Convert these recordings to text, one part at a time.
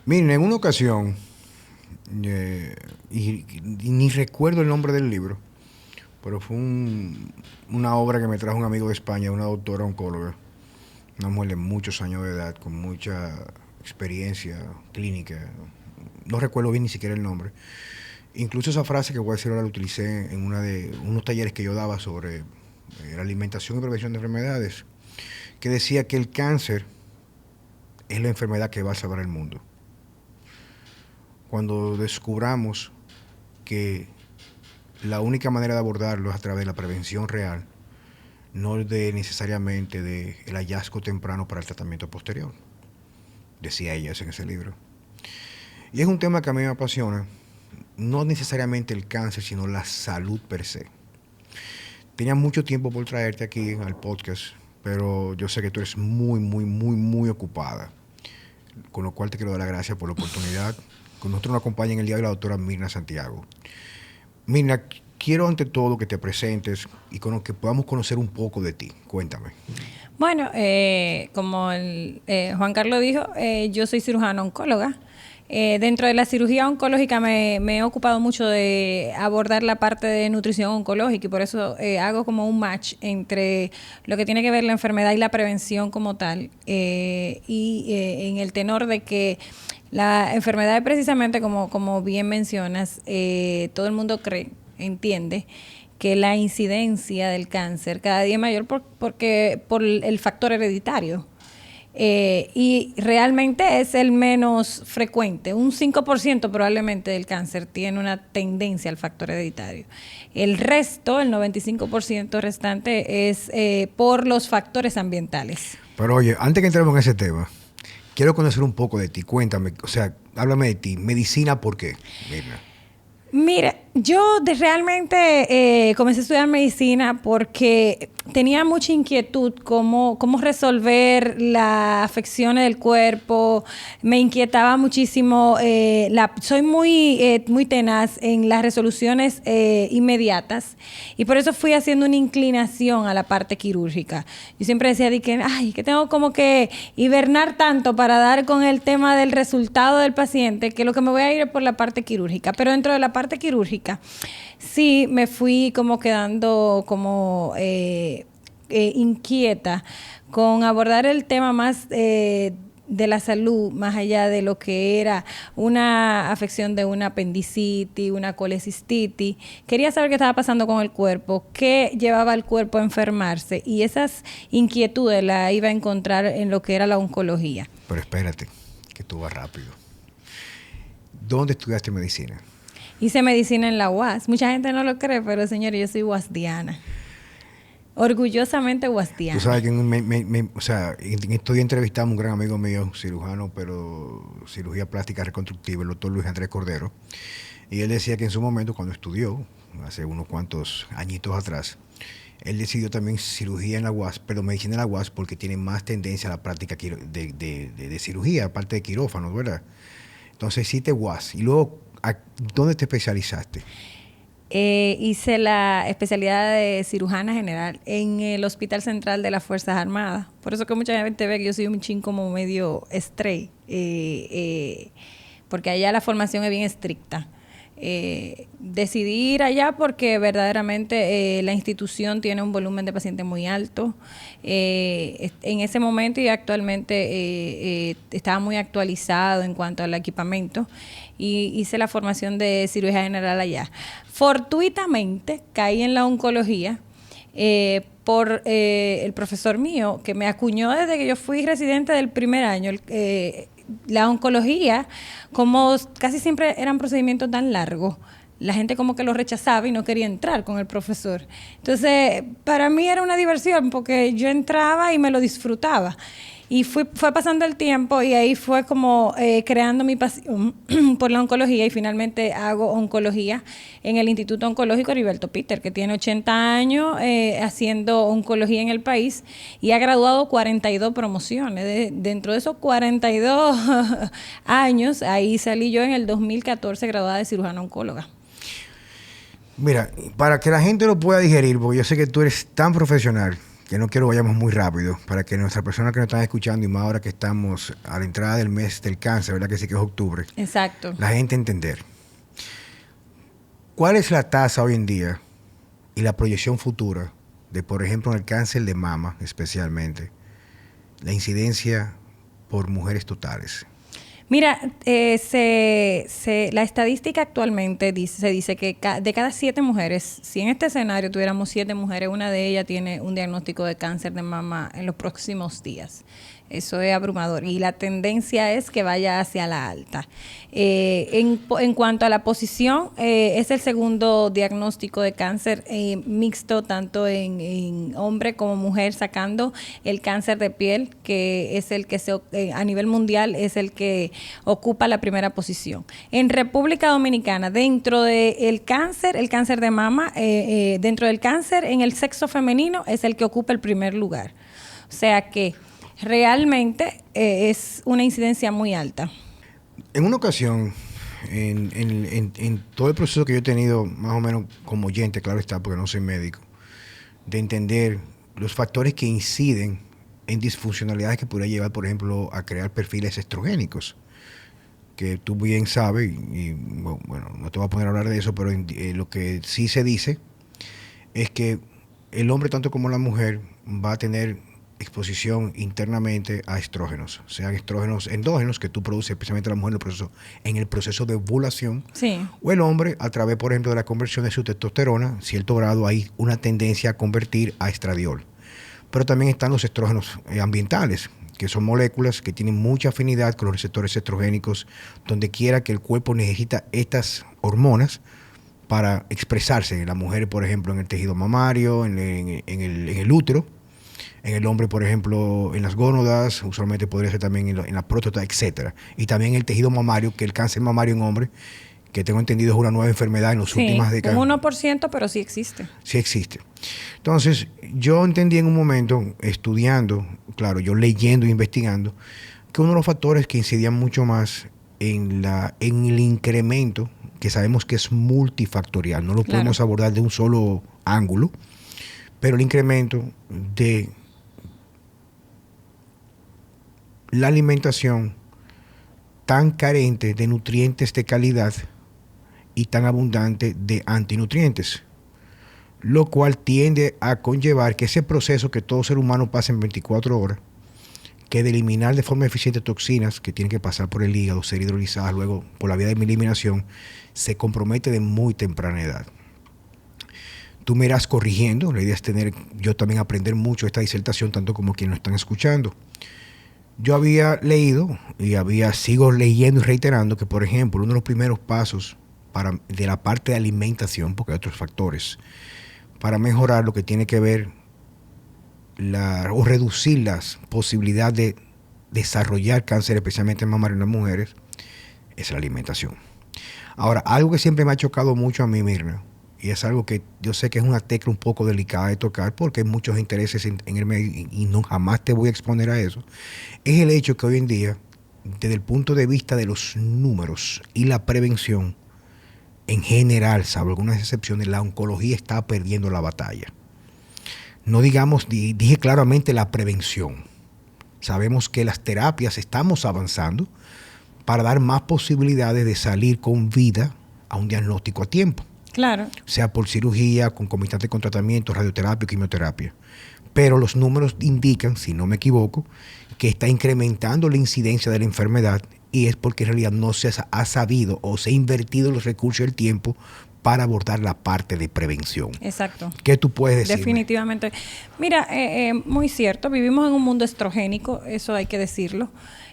Miren, en una ocasión, y ni recuerdo el nombre del libro, pero fue una obra que me trajo un amigo de España, una doctora oncóloga, una mujer de muchos años de edad, con mucha experiencia clínica. No recuerdo bien ni siquiera el nombre. Incluso esa frase que voy a decir ahora la utilicé en unos talleres que yo daba sobre la alimentación y prevención de enfermedades, que decía que el cáncer es la enfermedad que va a salvar el mundo. Cuando descubramos que la única manera de abordarlo es a través de la prevención real, no necesariamente del hallazgo temprano para el tratamiento posterior. Decía ella eso en ese libro. Y es un tema que a mí me apasiona, no necesariamente el cáncer, sino la salud per se. Tenía mucho tiempo por traerte aquí al podcast, pero yo sé que tú eres muy ocupada, con lo cual te quiero dar las gracias por la oportunidad. Con nosotros nos acompaña en el día de la doctora Mirna Santiago. Mirna, quiero ante todo que te presentes y que podamos conocer un poco de ti. Cuéntame. Bueno, como Juan Carlos dijo, yo soy cirujana oncóloga. Dentro de la cirugía oncológica me he ocupado mucho de abordar la parte de nutrición oncológica y por eso hago como un match entre lo que tiene que ver la enfermedad y la prevención como tal. En el tenor de que la enfermedad es precisamente como bien mencionas, todo el mundo entiende que la incidencia del cáncer cada día es mayor por el factor hereditario. Y realmente es el menos frecuente. Un 5% probablemente del cáncer tiene una tendencia al factor hereditario. El resto, el 95% restante, es por los factores ambientales. Pero oye, antes que entremos en ese tema, quiero conocer un poco de ti. Cuéntame, o sea, háblame de ti. Medicina, ¿por qué, Mirna? Mira, yo realmente comencé a estudiar medicina porque tenía mucha inquietud cómo resolver las afecciones del cuerpo. Me inquietaba muchísimo. Soy muy tenaz en las resoluciones inmediatas y por eso fui haciendo una inclinación a la parte quirúrgica. Yo siempre decía que tengo como que hibernar tanto para dar con el tema del resultado del paciente que lo que me voy a ir es por la parte quirúrgica. Pero dentro de la parte quirúrgica sí me fui como quedando como inquieta con abordar el tema más de la salud, más allá de lo que era una afección de una apendicitis, una colecistitis. Quería saber qué estaba pasando con el cuerpo, qué llevaba al cuerpo a enfermarse, y esas inquietudes las iba a encontrar en lo que era la oncología. Pero espérate, que tú vas rápido. ¿Dónde estudiaste medicina? Hice medicina en la UAS. Mucha gente no lo cree, pero señores, yo soy guasdiana. Orgullosamente guasdiana. Tú sabes que estoy entrevistando a un gran amigo mío, cirujano, pero cirugía plástica reconstructiva, el doctor Luis Andrés Cordero. Y él decía que en su momento, cuando estudió, hace unos cuantos añitos atrás, él decidió también cirugía en la UAS, pero medicina en la UAS porque tiene más tendencia a la práctica de cirugía, aparte de quirófanos, ¿verdad? Entonces hiciste UAS. Y luego, ¿dónde te especializaste? Hice la especialidad de cirujana general en el Hospital Central de las Fuerzas Armadas. Por eso que mucha gente ve que yo soy un chin como medio stray, porque allá la formación es bien estricta. Decidí ir allá porque verdaderamente la institución tiene un volumen de pacientes muy alto. En ese momento y actualmente estaba muy actualizado en cuanto al equipamiento y hice la formación de cirugía general allá. Fortuitamente caí en la oncología por el profesor mío que me acuñó desde que yo fui residente del primer año. La oncología, como casi siempre eran procedimientos tan largos, la gente como que lo rechazaba y no quería entrar con el profesor. Entonces, para mí era una diversión porque yo entraba y me lo disfrutaba. Y fue pasando el tiempo y ahí fue como creando mi pasión por la oncología, y finalmente hago oncología en el Instituto Oncológico Heriberto Pitter, que tiene 80 años haciendo oncología en el país y ha graduado 42 promociones. Dentro de esos 42 años, ahí salí yo en el 2014 graduada de cirujana oncóloga. Mira, para que la gente lo pueda digerir, porque yo sé que tú eres tan profesional, que no quiero vayamos muy rápido, para que nuestras personas que nos están escuchando, y más ahora que estamos a la entrada del mes del cáncer, ¿verdad que sí que es octubre? Exacto. La gente entender. ¿Cuál es la tasa hoy en día y la proyección futura de, por ejemplo, en el cáncer de mama especialmente, la incidencia por mujeres totales? Mira, la estadística actualmente se dice que de cada 7 mujeres, si en este escenario tuviéramos 7 mujeres, una de ellas tiene un diagnóstico de cáncer de mama en los próximos días. Eso es abrumador y la tendencia es que vaya hacia la alta. En cuanto a la posición, es el segundo diagnóstico de cáncer mixto, tanto en hombre como mujer, sacando el cáncer de piel, que es el que a nivel mundial es el que ocupa la primera posición. En República Dominicana, dentro del cáncer, el cáncer de mama, dentro del cáncer en el sexo femenino es el que ocupa el primer lugar. O sea que realmente es una incidencia muy alta. En una ocasión, en todo el proceso que yo he tenido, más o menos como oyente, claro está, porque no soy médico, de entender los factores que inciden en disfuncionalidades que podría llevar, por ejemplo, a crear perfiles estrogénicos, que tú bien sabes, y bueno, no te voy a poner a hablar de eso, pero lo que sí se dice es que el hombre, tanto como la mujer, va a tener exposición internamente a estrógenos, sean estrógenos endógenos que tú produces, especialmente la mujer en el proceso de ovulación, sí, o el hombre a través, por ejemplo, de la conversión de su testosterona, cierto grado hay una tendencia a convertir a estradiol. Pero también están los estrógenos ambientales, que son moléculas que tienen mucha afinidad con los receptores estrogénicos, donde quiera que el cuerpo necesita estas hormonas para expresarse. En la mujer, por ejemplo, en el tejido mamario, en el útero. En el hombre, por ejemplo, en las gónadas, usualmente podría ser también en la próstata, etcétera. Y también en el tejido mamario, que el cáncer mamario en hombre, que tengo entendido es una nueva enfermedad en las últimas décadas. Un 1%, pero sí existe. Sí existe. Entonces, yo entendí en un momento, estudiando, claro, yo leyendo e investigando, que uno de los factores que incidían mucho más en el incremento, que sabemos que es multifactorial, no lo podemos abordar de un solo ángulo, pero el incremento de la alimentación tan carente de nutrientes de calidad y tan abundante de antinutrientes, lo cual tiende a conllevar que ese proceso que todo ser humano pasa en 24 horas, que de eliminar de forma eficiente toxinas que tienen que pasar por el hígado, ser hidrolizadas luego por la vía de eliminación, se compromete de muy temprana edad. Tú me irás corrigiendo, la idea es yo también aprender mucho esta disertación, tanto como quienes nos están escuchando. Yo había leído y sigo leyendo y reiterando que, por ejemplo, uno de los primeros pasos de la parte de alimentación, porque hay otros factores, para mejorar lo que tiene que ver o reducir las posibilidades de desarrollar cáncer, especialmente en mamario en las mujeres, es la alimentación. Ahora, algo que siempre me ha chocado mucho a mí, Mirna, y es algo que yo sé que es una tecla un poco delicada de tocar porque hay muchos intereses en el medio y no jamás te voy a exponer a eso, es el hecho que hoy en día, desde el punto de vista de los números y la prevención, en general, salvo algunas excepciones, la oncología está perdiendo la batalla. No digamos, dije claramente la prevención. Sabemos que las terapias estamos avanzando para dar más posibilidades de salir con vida a un diagnóstico a tiempo. Claro. Sea por cirugía, concomitante con tratamiento, radioterapia o quimioterapia. Pero los números indican, si no me equivoco, que está incrementando la incidencia de la enfermedad y es porque en realidad no se ha sabido o se ha invertido los recursos y el tiempo para abordar la parte de prevención. Exacto. ¿Qué tú puedes decir? Definitivamente. Mira, muy cierto, vivimos en un mundo estrogénico, eso hay que decirlo.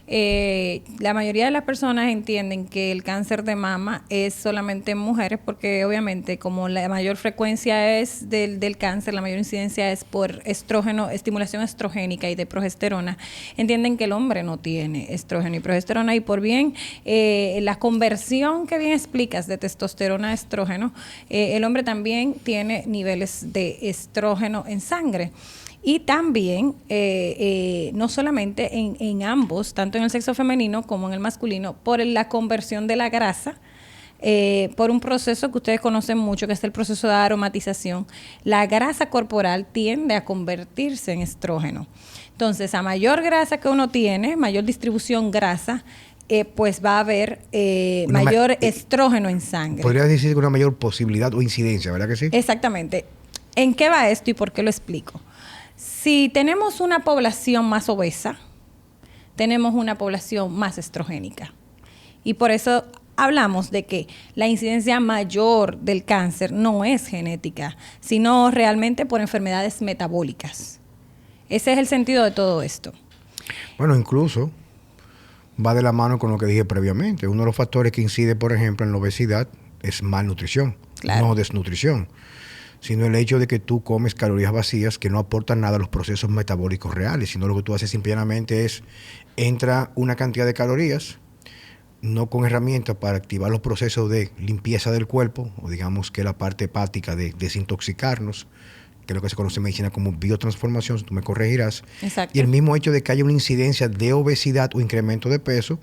La mayoría de las personas entienden que el cáncer de mama es solamente en mujeres porque obviamente como la mayor frecuencia es del cáncer, la mayor incidencia es por estrógeno, estimulación estrogénica y de progesterona, entienden que el hombre no tiene estrógeno y progesterona y por bien la conversión que bien explicas de testosterona a estrógeno, el hombre también tiene niveles de estrógeno en sangre. Y también, no solamente en ambos, tanto en el sexo femenino como en el masculino, por la conversión de la grasa por un proceso que ustedes conocen mucho, que es el proceso de aromatización, la grasa corporal tiende a convertirse en estrógeno. Entonces, a mayor grasa que uno tiene, mayor distribución grasa, pues va a haber mayor estrógeno en sangre. Podrías decir que una mayor posibilidad o incidencia, ¿verdad que sí? Exactamente. ¿En qué va esto y por qué lo explico? Si tenemos una población más obesa, tenemos una población más estrogénica. Y por eso hablamos de que la incidencia mayor del cáncer no es genética, sino realmente por enfermedades metabólicas. Ese es el sentido de todo esto. Bueno, incluso va de la mano con lo que dije previamente. Uno de los factores que incide, por ejemplo, en la obesidad es malnutrición, claro, no desnutrición, sino el hecho de que tú comes calorías vacías que no aportan nada a los procesos metabólicos reales, sino lo que tú haces simplemente es, entra una cantidad de calorías, no con herramientas para activar los procesos de limpieza del cuerpo, o digamos que la parte hepática de desintoxicarnos, que es lo que se conoce en medicina como biotransformación, tú me corregirás. Exacto. Y el mismo hecho de que haya una incidencia de obesidad o incremento de peso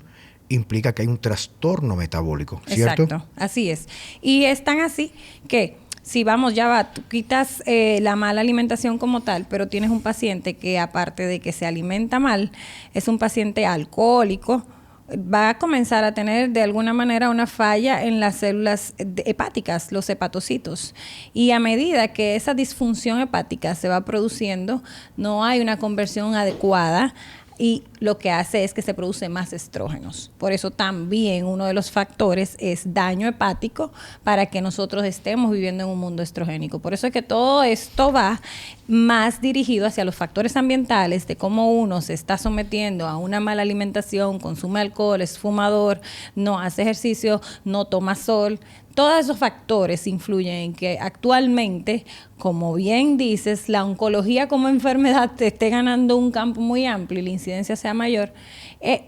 implica que hay un trastorno metabólico, ¿cierto? Exacto, así es. Y es tan así que si vamos, ya va, tú quitas la mala alimentación como tal, pero tienes un paciente que aparte de que se alimenta mal, es un paciente alcohólico, va a comenzar a tener de alguna manera una falla en las células hepáticas, los hepatocitos. Y a medida que esa disfunción hepática se va produciendo, no hay una conversión adecuada y lo que hace es que se produce más estrógenos. Por eso también uno de los factores es daño hepático para que nosotros estemos viviendo en un mundo estrogénico. Por eso es que todo esto va más dirigido hacia los factores ambientales de cómo uno se está sometiendo a una mala alimentación, consume alcohol, es fumador, no hace ejercicio, no toma sol. Todos esos factores influyen en que actualmente, como bien dices, la oncología como enfermedad te esté ganando un campo muy amplio y la incidencia sea mayor,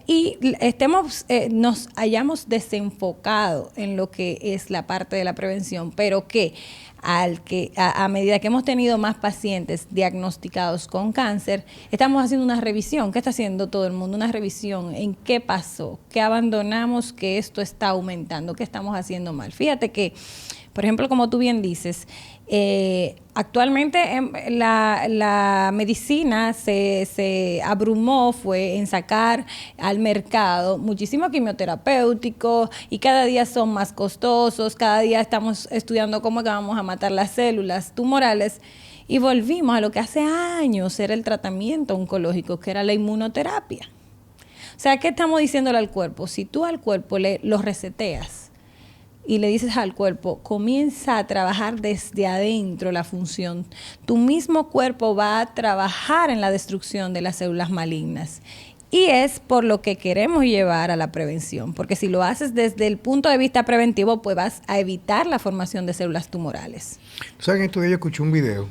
y nos hayamos desenfocado en lo que es la parte de la prevención, pero que a medida que hemos tenido más pacientes diagnosticados con cáncer, estamos haciendo una revisión. ¿Qué está haciendo todo el mundo? Una revisión en qué pasó, qué abandonamos, que esto está aumentando, qué estamos haciendo mal. Fíjate que, por ejemplo, como tú bien dices, actualmente la medicina se abrumó, fue en sacar al mercado muchísimo quimioterapéutico y cada día son más costosos, cada día estamos estudiando cómo que vamos a matar las células tumorales y volvimos a lo que hace años era el tratamiento oncológico, que era la inmunoterapia. O sea, ¿qué estamos diciéndole al cuerpo? Si tú al cuerpo lo reseteas y le dices al cuerpo, comienza a trabajar desde adentro la función, tu mismo cuerpo va a trabajar en la destrucción de las células malignas. Y es por lo que queremos llevar a la prevención, porque si lo haces desde el punto de vista preventivo, pues vas a evitar la formación de células tumorales. ¿Sabes? En estos días yo escuché un video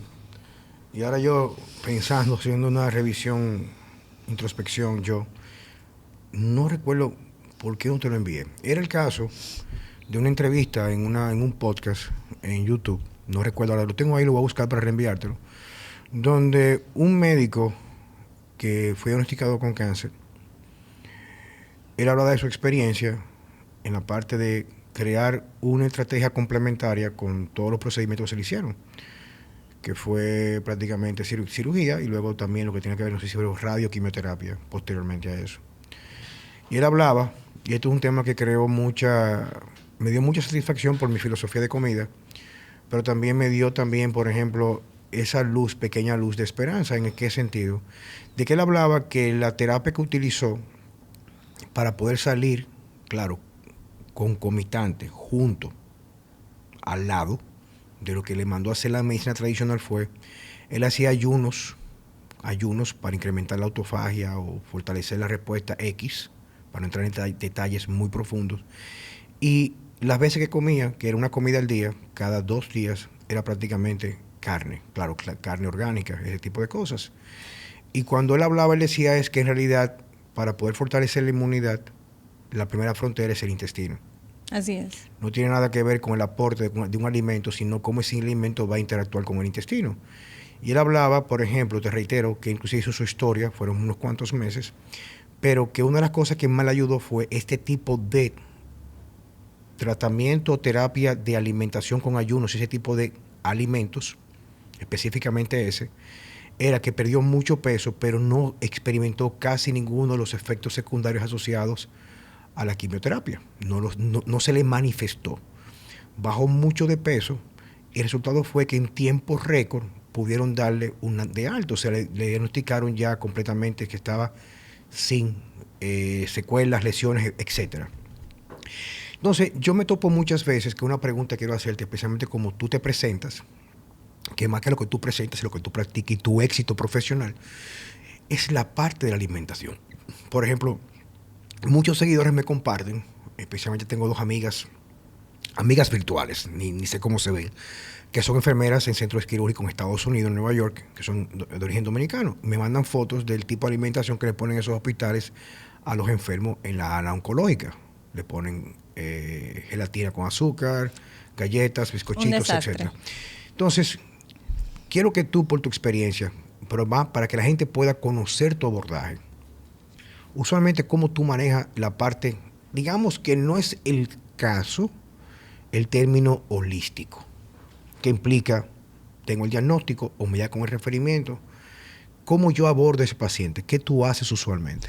y ahora yo pensando, haciendo una revisión, introspección, yo no recuerdo por qué no te lo envié. Era el caso de una entrevista en un podcast en YouTube, no recuerdo ahora, lo tengo ahí, lo voy a buscar para reenviártelo, donde un médico que fue diagnosticado con cáncer, él hablaba de su experiencia en la parte de crear una estrategia complementaria con todos los procedimientos que se le hicieron, que fue prácticamente cirugía y luego también lo que tiene que ver, no sé si fue radioquimioterapia posteriormente a eso. Y él hablaba, y esto es un tema que me dio mucha satisfacción por mi filosofía de comida, pero también me dio por ejemplo, esa pequeña luz de esperanza. ¿En qué sentido? De que él hablaba que la terapia que utilizó para poder salir, claro, concomitante, junto, al lado de lo que le mandó a hacer la medicina tradicional él hacía ayunos para incrementar la autofagia o fortalecer la respuesta X, para no entrar en detalles muy profundos. Y las veces que comía, que era una comida al día, cada 2 días, era prácticamente carne, claro, carne orgánica, ese tipo de cosas. Y cuando él hablaba, él decía es que en realidad, para poder fortalecer la inmunidad, la primera frontera es el intestino. Así es. No tiene nada que ver con el aporte de un alimento, sino cómo ese alimento va a interactuar con el intestino. Y él hablaba, por ejemplo, te reitero, que inclusive hizo su historia, fueron unos cuantos meses, pero que una de las cosas que más le ayudó fue este tipo de tratamiento o terapia de alimentación con ayunos, ese tipo de alimentos, específicamente ese, era que perdió mucho peso, pero no experimentó casi ninguno de los efectos secundarios asociados a la quimioterapia. No se le manifestó. Bajó mucho de peso y el resultado fue que en tiempo récord pudieron darle un de alto. O sea, le diagnosticaron ya completamente que estaba sin secuelas, lesiones, etcétera. Entonces, yo me topo muchas veces que una pregunta quiero hacerte, especialmente como tú te presentas, que más que lo que tú presentas y lo que tú practicas y tu éxito profesional, es la parte de la alimentación. Por ejemplo, muchos seguidores me comparten, especialmente tengo dos amigas virtuales, ni sé cómo se ven, que son enfermeras en centros quirúrgicos en Estados Unidos, en Nueva York, que son de origen dominicano. Me mandan fotos del tipo de alimentación que le ponen en esos hospitales a los enfermos en la ala oncológica. Le ponen gelatina con azúcar, galletas, bizcochitos, etc. Entonces, quiero que tú, por tu experiencia, pero más para que la gente pueda conocer tu abordaje, usualmente cómo tú manejas la parte, digamos que no es el caso, el término holístico, que implica, tengo el diagnóstico o me da con el referimiento, cómo yo abordo a ese paciente, qué tú haces usualmente.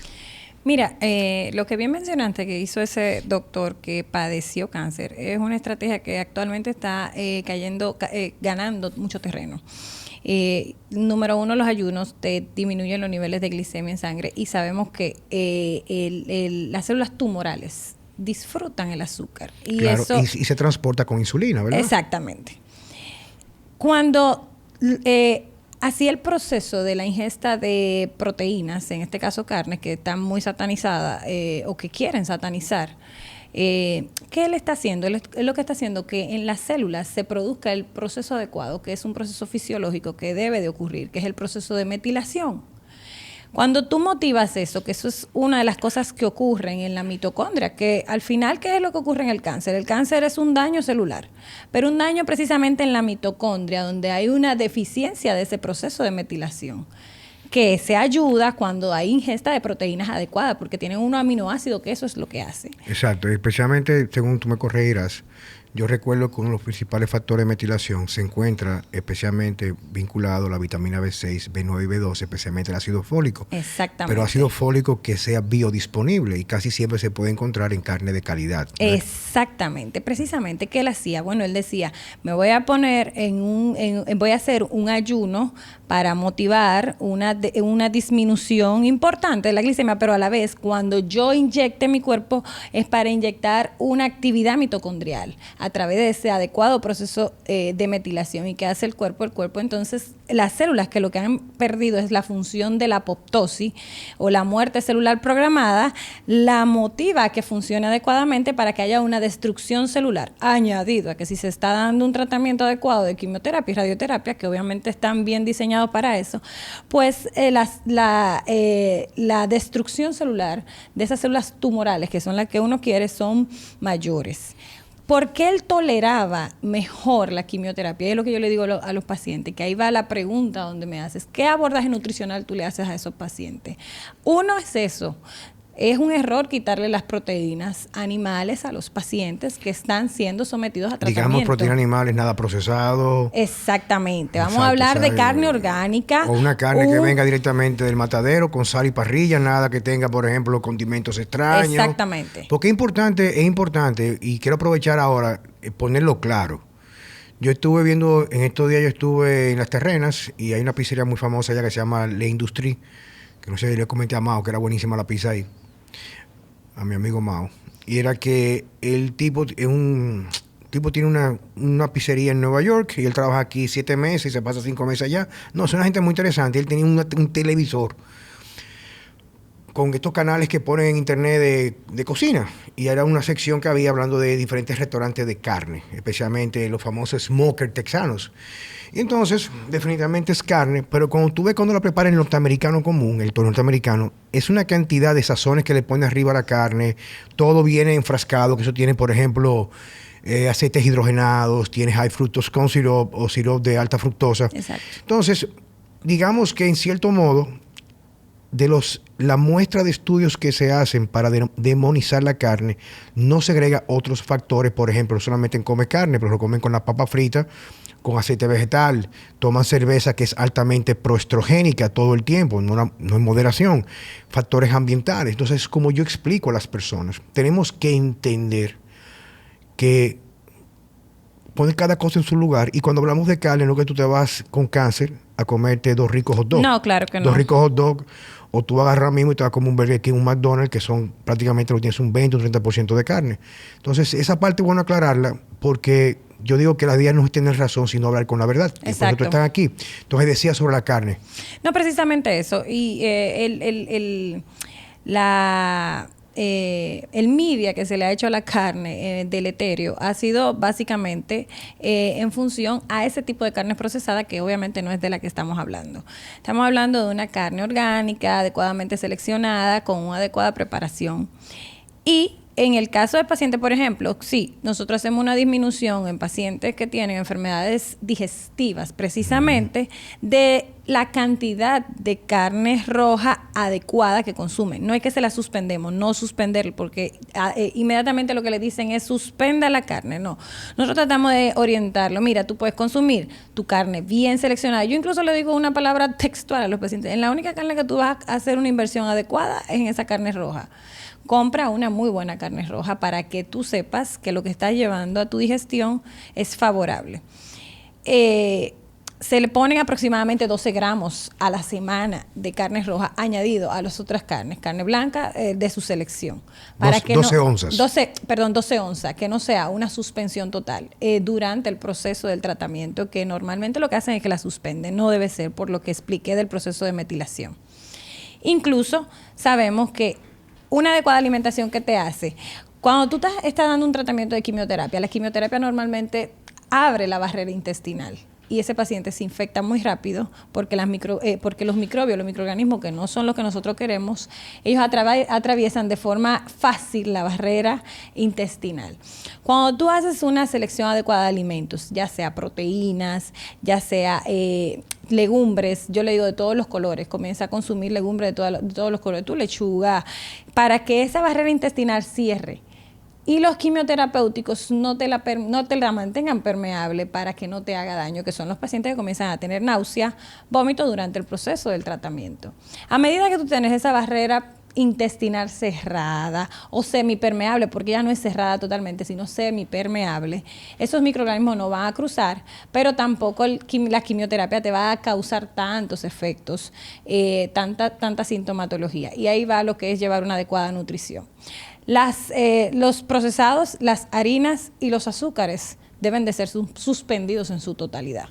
Mira, lo que bien mencionaste que hizo ese doctor que padeció cáncer es una estrategia que actualmente está ganando mucho terreno. Número uno, los ayunos te disminuyen los niveles de glicemia en sangre y sabemos que las células tumorales disfrutan el azúcar. Y claro, eso, y se transporta con insulina, ¿verdad? Exactamente. Cuando así el proceso de la ingesta de proteínas, en este caso carnes, que están muy satanizadas o que quieren satanizar, ¿qué él está haciendo? Él lo que está haciendo que en las células se produzca el proceso adecuado, que es un proceso fisiológico que debe de ocurrir, que es el proceso de metilación. Cuando tú motivas eso, que eso es una de las cosas que ocurren en la mitocondria, que al final, ¿qué es lo que ocurre en el cáncer? El cáncer es un daño celular, pero un daño precisamente en la mitocondria, donde hay una deficiencia de ese proceso de metilación, que se ayuda cuando hay ingesta de proteínas adecuadas, porque tienen un aminoácido que eso es lo que hace. Exacto, especialmente, según tú me corregirás, yo recuerdo que uno de los principales factores de metilación se encuentra especialmente vinculado a la vitamina B6, B9 y B12, especialmente el ácido fólico. Exactamente. Pero ácido fólico que sea biodisponible y casi siempre se puede encontrar en carne de calidad, ¿verdad? Exactamente, precisamente. ¿Qué él hacía? Bueno, él decía, me voy a poner voy a hacer un ayuno para motivar una disminución importante de la glicemia, pero a la vez, cuando yo inyecte mi cuerpo, es para inyectar una actividad mitocondrial a través de ese adecuado proceso de metilación. ¿Y qué hace el cuerpo? El cuerpo, entonces, las células que lo que han perdido es la función de la apoptosis o la muerte celular programada, la motiva a que funcione adecuadamente para que haya una destrucción celular, añadido a que si se está dando un tratamiento adecuado de quimioterapia y radioterapia, que obviamente están bien diseñados para eso, pues la destrucción celular de esas células tumorales, que son las que uno quiere, son mayores. ¿Por qué él toleraba mejor la quimioterapia? Es lo que yo le digo a los pacientes, que ahí va la pregunta donde me haces, ¿qué abordaje nutricional tú le haces a esos pacientes? Uno es eso. Es un error quitarle las proteínas animales a los pacientes que están siendo sometidos a tratamiento. Digamos proteínas animales, nada procesado. Exactamente. Vamos a hablar de carne orgánica. O una carne que venga directamente del matadero, con sal y parrilla, nada que tenga, por ejemplo, condimentos extraños. Exactamente. Porque es importante, y quiero aprovechar ahora, ponerlo claro. Yo estuve viendo, en estos días yo estuve en Las Terrenas, y hay una pizzería muy famosa allá que se llama Le Industrie, que no sé, le comenté a Mao que era buenísima la pizza ahí, a mi amigo Mao, y era que el tipo tiene una pizzería en Nueva York y él trabaja aquí 7 meses y se pasa 5 meses allá. No, es una gente muy interesante. Él tenía un televisor con estos canales que ponen en internet de cocina, y era una sección que había hablando de diferentes restaurantes de carne, especialmente los famosos smoker texanos. Y entonces, definitivamente es carne, pero cuando la prepara el norteamericano común, el norteamericano, es una cantidad de sazones que le pone arriba a la carne, todo viene enfrascado, que eso tiene, por ejemplo, aceites hidrogenados, tiene high fructose corn syrup o sirope de alta fructosa. Exacto. Entonces, digamos que en cierto modo, la muestra de estudios que se hacen para demonizar la carne, no segrega otros factores. Por ejemplo, no solamente comen carne, pero lo comen con la papa frita, con aceite vegetal, toman cerveza que es altamente proestrogénica todo el tiempo, no en moderación, factores ambientales. Entonces, como yo explico a las personas, tenemos que entender que poner cada cosa en su lugar, y cuando hablamos de carne, no que tú te vas con cáncer a comerte 2 ricos hot dogs. No, claro que no. 2 ricos hot dogs, o tú agarras ahora mismo y te vas a comer un Burger King, un McDonald's, que son prácticamente lo tienes un 20 o un 30% de carne. Entonces, esa parte es bueno aclararla, porque yo digo que la DIA no es tener razón, sino hablar con la verdad. Exacto. Y por eso tú estás aquí. Entonces, decía sobre la carne. No, precisamente eso. Y el media que se le ha hecho a la carne deleterio ha sido básicamente en función a ese tipo de carne procesada, que obviamente no es de la que estamos hablando. Estamos hablando de una carne orgánica, adecuadamente seleccionada, con una adecuada preparación. Y en el caso del paciente, por ejemplo, sí, nosotros hacemos una disminución en pacientes que tienen enfermedades digestivas, precisamente de la cantidad de carne roja adecuada que consumen. No es que se la suspendemos, no suspender, porque inmediatamente lo que le dicen es suspenda la carne. No, nosotros tratamos de orientarlo. Mira, tú puedes consumir tu carne bien seleccionada. Yo incluso le digo una palabra textual a los pacientes. En la única carne que tú vas a hacer una inversión adecuada es en esa carne roja. Compra una muy buena carne roja para que tú sepas que lo que estás llevando a tu digestión es favorable. Se le ponen aproximadamente 12 gramos a la semana de carne roja añadido a las otras carnes, carne blanca de su selección. Para 12 onzas. 12 onzas, que no sea una suspensión total durante el proceso del tratamiento, que normalmente lo que hacen es que la suspenden. No debe ser, por lo que expliqué del proceso de metilación. Incluso sabemos que una adecuada alimentación que te hace, cuando tú estás dando un tratamiento de quimioterapia, la quimioterapia normalmente abre la barrera intestinal y ese paciente se infecta muy rápido porque los microbios, los microorganismos que no son los que nosotros queremos, ellos atraviesan de forma fácil la barrera intestinal. Cuando tú haces una selección adecuada de alimentos, ya sea proteínas, ya sea legumbres, yo le digo de todos los colores, comienza a consumir legumbres de todos los colores, tu lechuga, para que esa barrera intestinal cierre. Y los quimioterapéuticos no te la mantengan permeable para que no te haga daño, que son los pacientes que comienzan a tener náusea, vómito durante el proceso del tratamiento. A medida que tú tienes esa barrera intestinal cerrada o semipermeable, porque ya no es cerrada totalmente, sino semipermeable, esos microorganismos no van a cruzar, pero tampoco la quimioterapia te va a causar tantos efectos, tanta sintomatología. Y ahí va lo que es llevar una adecuada nutrición. Los procesados, las harinas y los azúcares deben de ser suspendidos en su totalidad.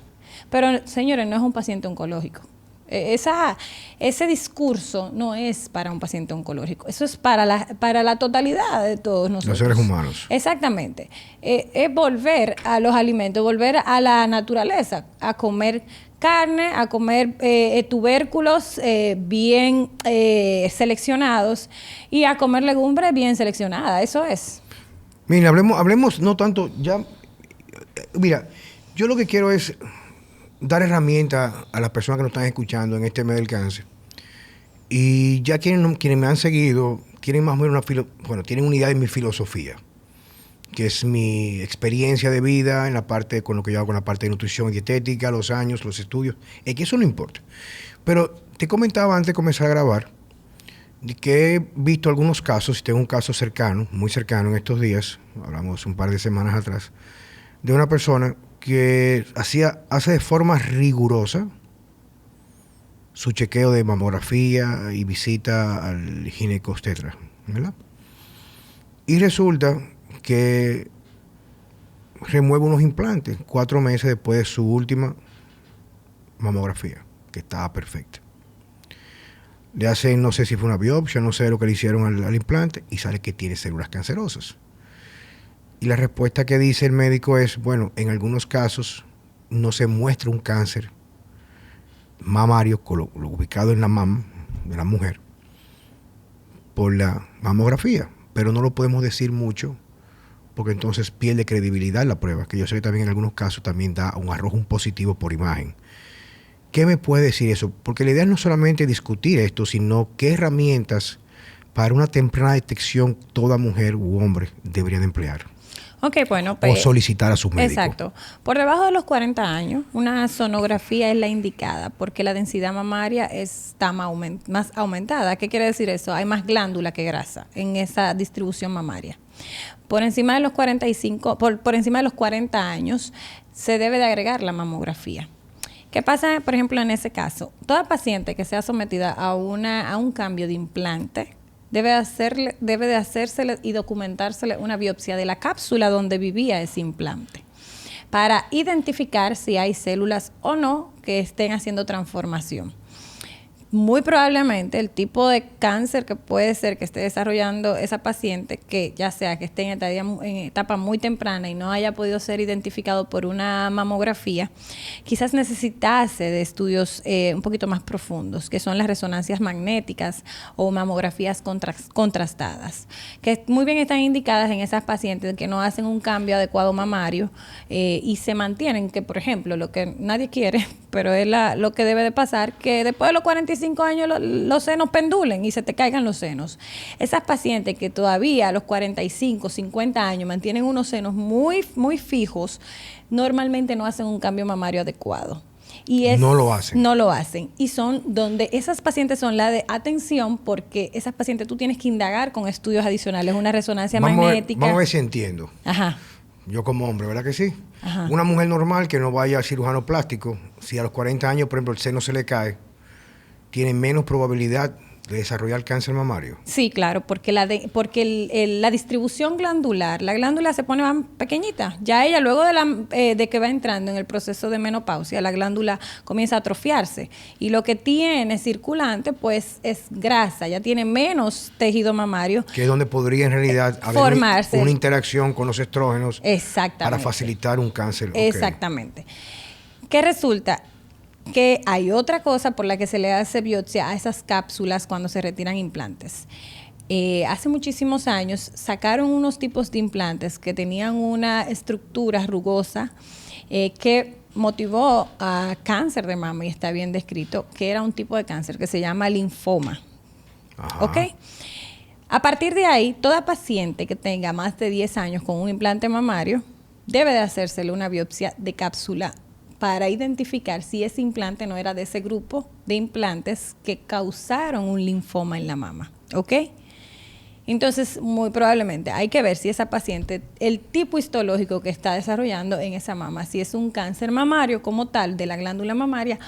Pero, señores, no es un paciente oncológico. Ese discurso no es para un paciente oncológico. Eso es para la totalidad de todos nosotros. Los seres humanos. Exactamente. Es volver a los alimentos, volver a la naturaleza, a comer carne, a comer tubérculos bien seleccionados y a comer legumbres bien seleccionadas. Eso es. Mira, hablemos no tanto ya. Mira, yo lo que quiero es dar herramientas a las personas que nos están escuchando en este mes del cáncer. Y ya quienes me han seguido tienen más o menos tienen una idea de mi filosofía, que es mi experiencia de vida en la parte, con lo que yo hago con la parte de nutrición y dietética, los años, los estudios, es que eso no importa. Pero te comentaba antes de comenzar a grabar, de que he visto algunos casos, y tengo un caso cercano, muy cercano en estos días, hablamos un par de semanas atrás, de una persona que hace de forma rigurosa su chequeo de mamografía y visita al ginecobstetra, ¿verdad? Y resulta que remueve unos implantes 4 meses después de su última mamografía, que estaba perfecta. Le hacen, no sé si fue una biopsia, no sé lo que le hicieron al implante, y sale que tiene células cancerosas. Y la respuesta que dice el médico es, bueno, en algunos casos no se muestra un cáncer mamario lo ubicado en la mama de la mujer por la mamografía, pero no lo podemos decir mucho porque entonces pierde credibilidad la prueba, que yo sé que también en algunos casos también da un arrojo positivo por imagen. ¿Qué me puede decir eso? Porque la idea no es solamente discutir esto, sino qué herramientas para una temprana detección toda mujer u hombre debería de emplear. Ok, bueno, o solicitar a sus médicos. Exacto. Por debajo de los 40 años, una sonografía es la indicada porque la densidad mamaria está más aumentada. ¿Qué quiere decir eso? Hay más glándula que grasa en esa distribución mamaria. Por encima de los 45, por encima de los 40 años, se debe de agregar la mamografía. ¿Qué pasa, por ejemplo, en ese caso? Toda paciente que sea sometida a un cambio de implante debe de hacérsele y documentársele una biopsia de la cápsula donde vivía ese implante para identificar si hay células o no que estén haciendo transformación. Muy probablemente el tipo de cáncer que puede ser que esté desarrollando esa paciente, que ya sea que esté en etapa muy temprana y no haya podido ser identificado por una mamografía, quizás necesitase de estudios un poquito más profundos, que son las resonancias magnéticas o mamografías contrastadas, que muy bien están indicadas en esas pacientes que no hacen un cambio adecuado mamario y se mantienen, que por ejemplo, lo que nadie quiere, pero es lo que debe de pasar, que después de los 45 años los senos pendulen y se te caigan los senos. Esas pacientes que todavía a los 45, 50 años mantienen unos senos muy, muy fijos, normalmente no hacen un cambio mamario adecuado. No lo hacen. No lo hacen. Y son donde esas pacientes son la de atención, porque esas pacientes tú tienes que indagar con estudios adicionales, una resonancia magnética. Vamos a ver si entiendo. Ajá. Yo como hombre, ¿verdad que sí? Ajá. Una mujer normal que no vaya al cirujano plástico, si a los 40 años, por ejemplo, el seno se le cae, tiene menos probabilidad de desarrollar cáncer mamario. Sí, claro, porque la distribución glandular, la glándula se pone más pequeñita. Ya ella, luego de que va entrando en el proceso de menopausia, la glándula comienza a atrofiarse. Y lo que tiene circulante, pues, es grasa. Ya tiene menos tejido mamario. Que es donde podría en realidad haber una interacción con los estrógenos. Exactamente. Para facilitar un cáncer. Exactamente. Okay. ¿Qué resulta? Que hay otra cosa por la que se le hace biopsia a esas cápsulas cuando se retiran implantes. Hace muchísimos años sacaron unos tipos de implantes que tenían una estructura rugosa que motivó a cáncer de mama, y está bien descrito, que era un tipo de cáncer que se llama linfoma. Ajá. ¿Ok? A partir de ahí, toda paciente que tenga más de 10 años con un implante mamario debe de hacérsele una biopsia de cápsula para identificar si ese implante no era de ese grupo de implantes que causaron un linfoma en la mama, ¿ok? Entonces, muy probablemente hay que ver si esa paciente, el tipo histológico que está desarrollando en esa mama, si es un cáncer mamario como tal de la glándula mamaria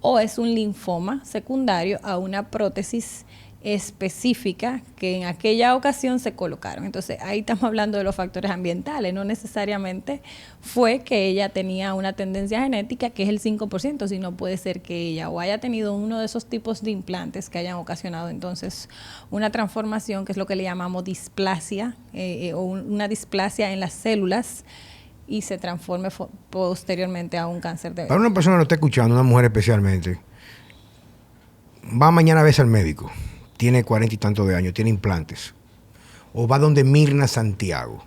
o es un linfoma secundario a una prótesis específica que en aquella ocasión se colocaron. Entonces ahí estamos hablando de los factores ambientales, no necesariamente fue que ella tenía una tendencia genética que es el 5%, sino puede ser que ella o haya tenido uno de esos tipos de implantes que hayan ocasionado entonces una transformación, que es lo que le llamamos displasia o una displasia en las células, y se transforme posteriormente a un cáncer de... Para una persona que lo está escuchando, una mujer especialmente, va mañana a verse al médico, tiene 40 y tantos de años, tiene implantes, o va donde Mirna Santiago.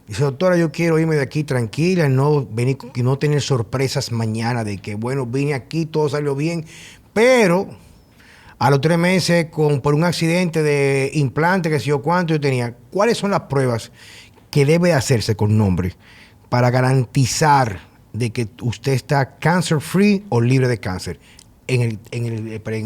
Dice, doctora, yo quiero irme de aquí tranquila, no venir y no tener sorpresas mañana de que, bueno, vine aquí, todo salió bien, pero a los 3 meses, por un accidente de implante, que sé yo cuánto yo tenía, ¿cuáles son las pruebas que debe hacerse con nombre para garantizar de que usted está cancer free o libre de cáncer?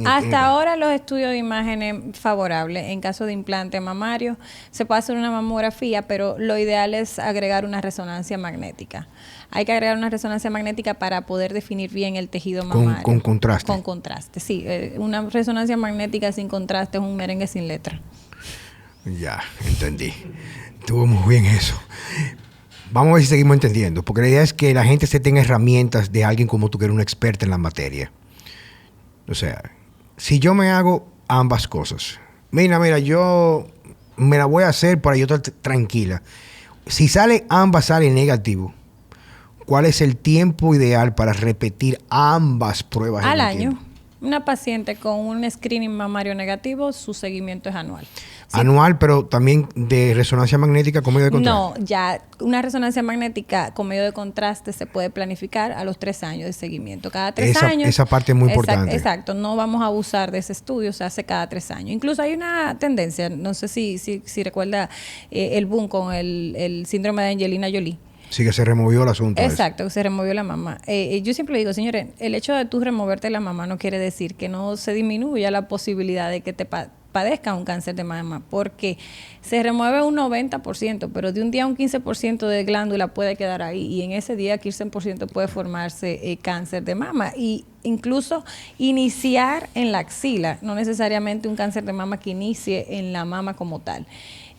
Hasta ahora los estudios de imágenes favorables en caso de implante mamario, se puede hacer una mamografía, pero lo ideal es agregar una resonancia magnética. Hay que agregar una resonancia magnética para poder definir bien el tejido mamario. Con contraste. Con contraste, sí. Una resonancia magnética sin contraste es un merengue sin letra. Ya, entendí. Estuvo muy bien eso. Vamos a ver si seguimos entendiendo, porque la idea es que la gente se tenga herramientas de alguien como tú, que eres una experta en la materia. O sea, si yo me hago ambas cosas, mira, yo me la voy a hacer para yo estar tranquila. Si ambas salen negativo, ¿cuál es el tiempo ideal para repetir ambas pruebas? Al año. Una paciente con un screening mamario negativo, su seguimiento es anual. Sí. Anual, pero también de resonancia magnética con medio de contraste. No, ya una resonancia magnética con medio de contraste se puede planificar a los 3 años de seguimiento. Cada 3 años. Esa parte es muy importante. Exacto, no vamos a abusar de ese estudio, se hace cada 3 años. Incluso hay una tendencia, no sé si recuerda el boom con el síndrome de Angelina Jolie. Sí, que se removió el asunto. Exacto, que se removió la mama. Yo siempre digo, señores, el hecho de tú removerte la mama no quiere decir que no se disminuya la posibilidad de que te padezca un cáncer de mama, porque se remueve un 90%, pero de un día un 15% de glándula puede quedar ahí, y en ese día 15% puede formarse cáncer de mama, y incluso iniciar en la axila, no necesariamente un cáncer de mama que inicie en la mama como tal.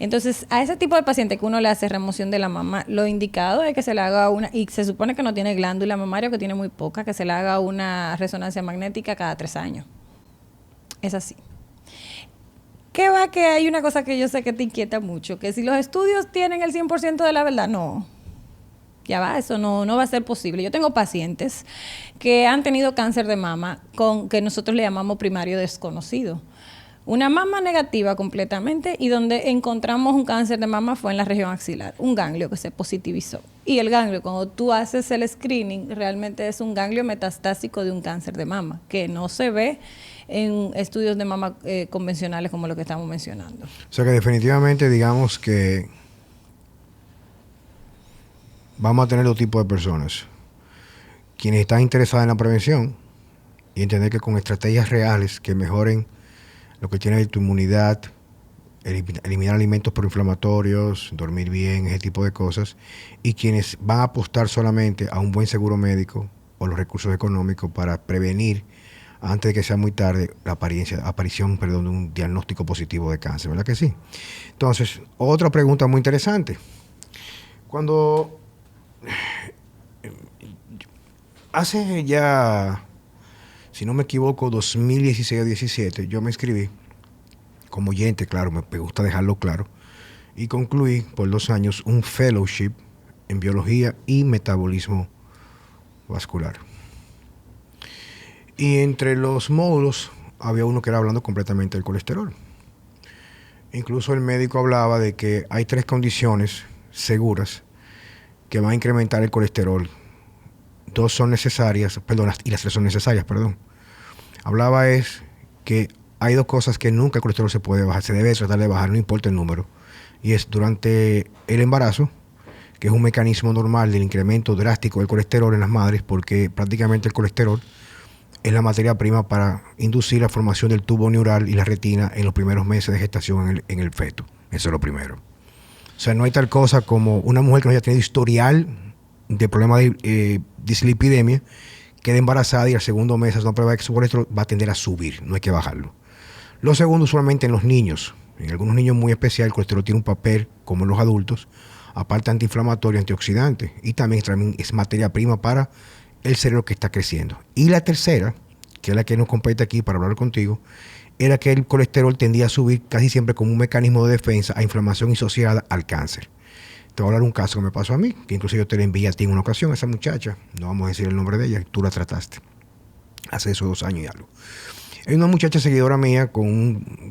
Entonces, a ese tipo de paciente que uno le hace remoción de la mama, lo indicado es que se le haga una, y se supone que no tiene glándula mamaria, que tiene muy poca, que se le haga una resonancia magnética cada 3 años. Es así. ¿Qué va? Que hay una cosa que yo sé que te inquieta mucho, que si los estudios tienen el 100% de la verdad, no. Ya va, eso no va a ser posible. Yo tengo pacientes que han tenido cáncer de mama con que nosotros le llamamos primario desconocido. Una mama negativa completamente, y donde encontramos un cáncer de mama fue en la región axilar, un ganglio que se positivizó. Y el ganglio, cuando tú haces el screening, realmente es un ganglio metastásico de un cáncer de mama, que no se ve en estudios de mama convencionales como lo que estamos mencionando. O sea que definitivamente digamos que vamos a tener dos tipos de personas. Quienes están interesadas en la prevención y entender que con estrategias reales que mejoren lo que tiene tu inmunidad, eliminar alimentos proinflamatorios, dormir bien, ese tipo de cosas, y quienes van a apostar solamente a un buen seguro médico o los recursos económicos para prevenir antes de que sea muy tarde la aparición de un diagnóstico positivo de cáncer, ¿verdad que sí? Entonces, otra pregunta muy interesante. Cuando hace ya, si no me equivoco, 2016 o 2017, yo me inscribí como oyente, claro, me gusta dejarlo claro, y concluí por 2 años un fellowship en biología y metabolismo vascular. Y entre los módulos había uno que era hablando completamente del colesterol. Incluso el médico hablaba de que hay 3 condiciones seguras que van a incrementar el colesterol. 2 son necesarias, y las 3 son necesarias, Hablaba es que hay 2 cosas que nunca el colesterol se puede bajar, se debe tratar de bajar, no importa el número. Y es durante el embarazo, que es un mecanismo normal del incremento drástico del colesterol en las madres, porque prácticamente el colesterol es la materia prima para inducir la formación del tubo neural y la retina en los primeros meses de gestación en el feto. Eso es lo primero. O sea, no hay tal cosa como una mujer que no haya tenido historial de problemas de dislipidemia, queda embarazada y al segundo mes hace una prueba de que su colesterol va a tender a subir, no hay que bajarlo. Lo segundo, usualmente en los niños. En algunos niños muy especial, el colesterol tiene un papel, como en los adultos, aparte antiinflamatorio, antioxidante, y también es materia prima para el cerebro que está creciendo. Y la tercera, que es la que nos compete aquí para hablar contigo, era que el colesterol tendía a subir casi siempre como un mecanismo de defensa a inflamación asociada al cáncer. Te voy a hablar un caso que me pasó a mí, que incluso yo te la envié a ti en una ocasión, esa muchacha, no vamos a decir el nombre de ella, tú la trataste hace esos 2 años y algo. Hay una muchacha seguidora mía